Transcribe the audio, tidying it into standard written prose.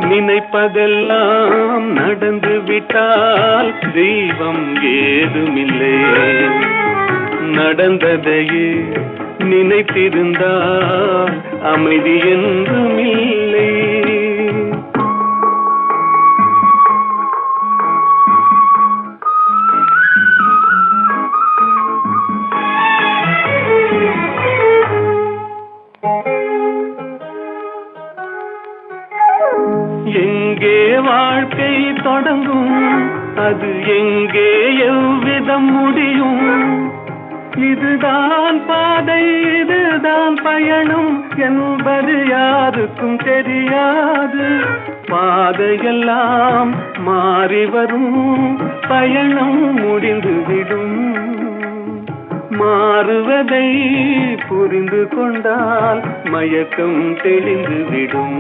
நினைப்பதெல்லாம் நடந்து விட்டால் தெய்வம் ஏதுமில்லை. நடந்ததையே நினைத்திருந்தால் அமைதி என்றும் இல்லை. எங்கே வாழ்க்கை தொடங்கும், அது எங்கே எவ்விதம் முடியும்? இதுதான் பாதை, இதுதான் பயணம் என்பது யாருக்கும் தெரியாது. பாதையெல்லாம் மாறி வரும், பயணம் முடிந்துவிடும். மாறுவதை புரிந்து கொண்டால் மயக்கம் தெளிந்துவிடும்.